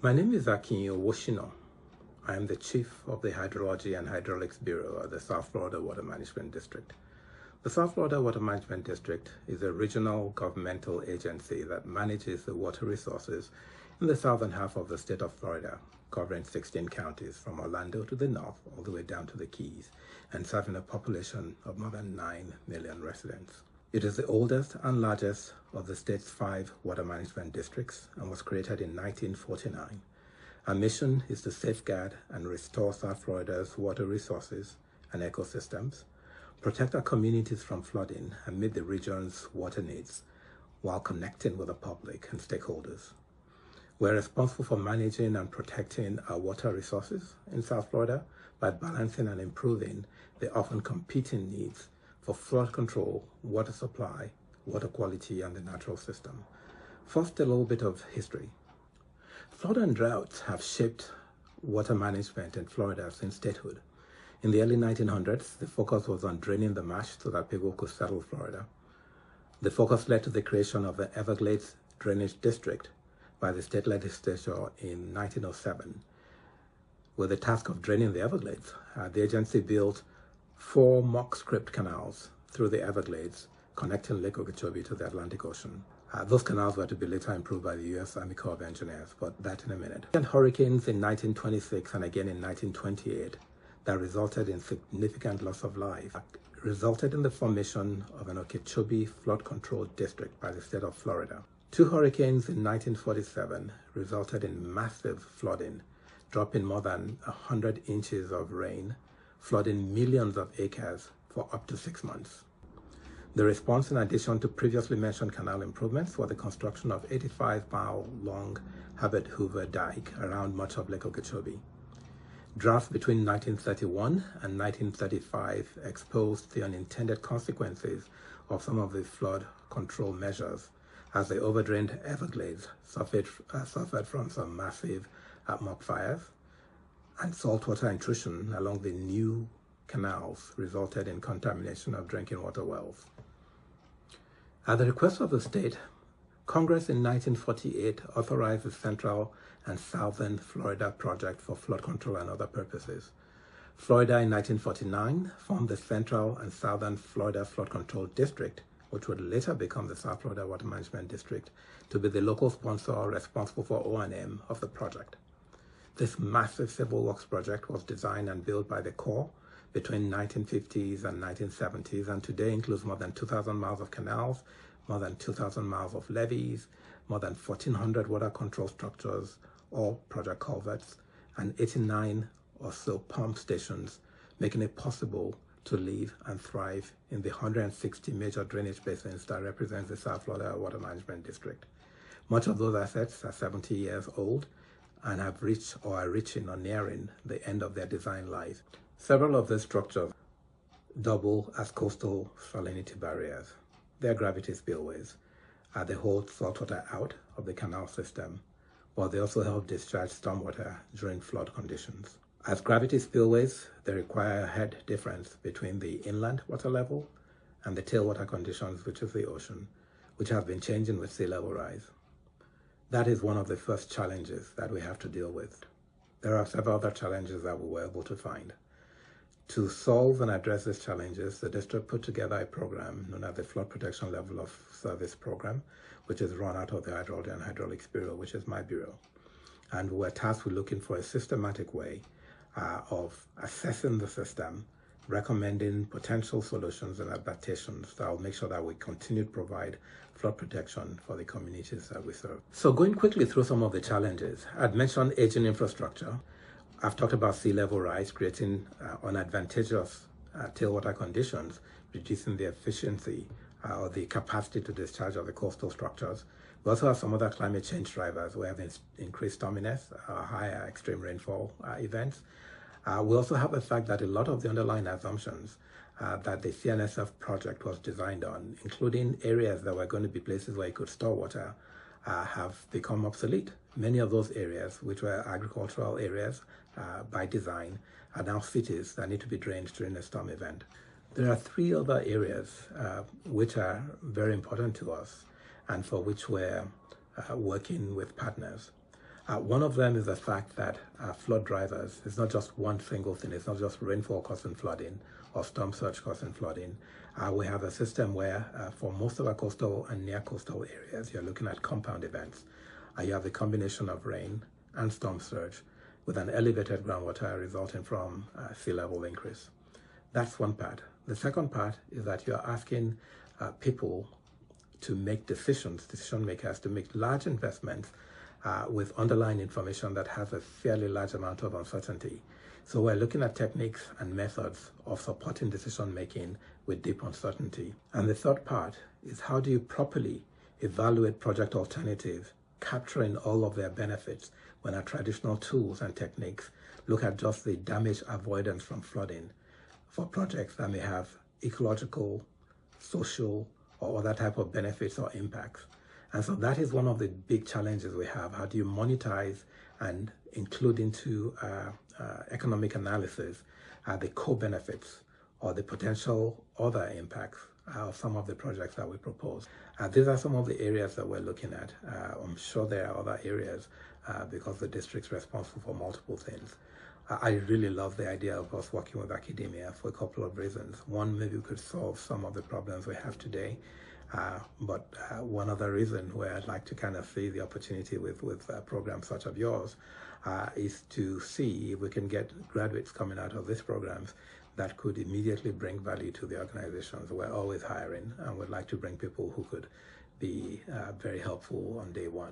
My name is Akin Owosina. I am the Chief of the Hydrology and Hydraulics Bureau at the South Florida Water Management District. The South Florida Water Management District is a regional governmental agency that manages the water resources in the southern half of the state of Florida, covering 16 counties from Orlando to the north all the way down to the Keys, and serving a population of more than 9 million residents. It is the oldest and largest of the state's 5 water management districts and was created in 1949. Our mission is to safeguard and restore South Florida's water resources and ecosystems, protect our communities from flooding, and meet the region's water needs while connecting with the public and stakeholders. We're responsible for managing and protecting our water resources in South Florida by balancing and improving the often competing needs for flood control, water supply, water quality, and the natural system. First, a little bit of history. Flood and droughts have shaped water management in Florida since statehood. In the early 1900s, the focus was on draining the marsh so that people could settle Florida. The focus led to the creation of the Everglades Drainage District by the state legislature in 1907. With the task of draining the Everglades, the agency built 4 mock script canals through the Everglades, connecting Lake Okeechobee to the Atlantic Ocean. Those canals were to be later improved by the U.S. Army Corps of Engineers, but that in a minute. And hurricanes in 1926 and again in 1928 that resulted in significant loss of life resulted in the formation of an Okeechobee Flood Control District by the state of Florida. 2 hurricanes in 1947 resulted in massive flooding, dropping more than 100 inches of rain, flooding millions of acres for up to 6 months. The response, in addition to previously mentioned canal improvements, was the construction of 85-mile-long Herbert Hoover Dike around much of Lake Okeechobee. Droughts between 1931 and 1935 exposed the unintended consequences of some of the flood control measures, as the overdrained Everglades suffered from some massive mock fires, and saltwater intrusion along the new canals resulted in contamination of drinking water wells. At the request of the state, Congress in 1948 authorized the Central and Southern Florida Project for flood control and other purposes. Florida in 1949 formed the Central and Southern Florida Flood Control District, which would later become the South Florida Water Management District, to be the local sponsor responsible for O&M of the project. This massive civil works project was designed and built by the Corps between 1950s and 1970s, and today includes more than 2,000 miles of canals, more than 2,000 miles of levees, more than 1,400 water control structures or project culverts, and 89 or so pump stations, making it possible to live and thrive in the 160 major drainage basins that represent the South Florida Water Management District. Much of those assets are 70 years old and have reached or are reaching or nearing the end of their design life. Several of these structures double as coastal salinity barriers. They are gravity spillways. They hold saltwater out of the canal system, but they also help discharge stormwater during flood conditions. As gravity spillways, they require a head difference between the inland water level and the tailwater conditions, which is the ocean, which have been changing with sea level rise. That is one of the first challenges that we have to deal with. There are several other challenges that we were able to find. To solve and address these challenges, the district put together a program known as the Flood Protection Level of Service Program, which is run out of the Hydrology and Hydraulics Bureau, which is my bureau. And we're tasked with looking for a systematic way of assessing the system, recommending potential solutions and adaptations that will make sure that we continue to provide flood protection for the communities that we serve. So going quickly through some of the challenges, I'd mentioned aging infrastructure. I've talked about sea level rise creating unadvantageous tailwater conditions, reducing the efficiency or the capacity to discharge of the coastal structures. We also have some other climate change drivers. We have increased storminess, higher extreme rainfall events. We also have the fact that a lot of the underlying assumptions that the CNSF project was designed on, including areas that were going to be places where you could store water, have become obsolete. Many of those areas, which were agricultural areas by design, are now cities that need to be drained during a storm event. There are 3 other areas which are very important to us and for which we're working with partners. One of them is the fact that flood drivers is not just one single thing. It's not just rainfall causing flooding or storm surge causing flooding. We have a system where for most of our coastal and near coastal areas, you're looking at compound events. You have the combination of rain and storm surge with an elevated groundwater resulting from sea level increase. That's one part. The second part is that you're asking people to make decision makers to make large investments with underlying information that has a fairly large amount of uncertainty. So we're looking at techniques and methods of supporting decision making with deep uncertainty. And the third part is how do you properly evaluate project alternatives, capturing all of their benefits when our traditional tools and techniques look at just the damage avoidance from flooding for projects that may have ecological, social, or other type of benefits or impacts. And so that is one of the big challenges we have. How do you monetize and include into economic analysis the co-benefits or the potential other impacts of some of the projects that we propose? These are some of the areas that we're looking at. I'm sure there are other areas because the district's responsible for multiple things. I really love the idea of us working with academia for a couple of reasons. One, maybe we could solve some of the problems we have today. But one other reason where I'd like to kind of see the opportunity with programs such as yours is to see if we can get graduates coming out of these programs that could immediately bring value to the organizations. We're always hiring, and we'd like to bring people who could be very helpful on day one.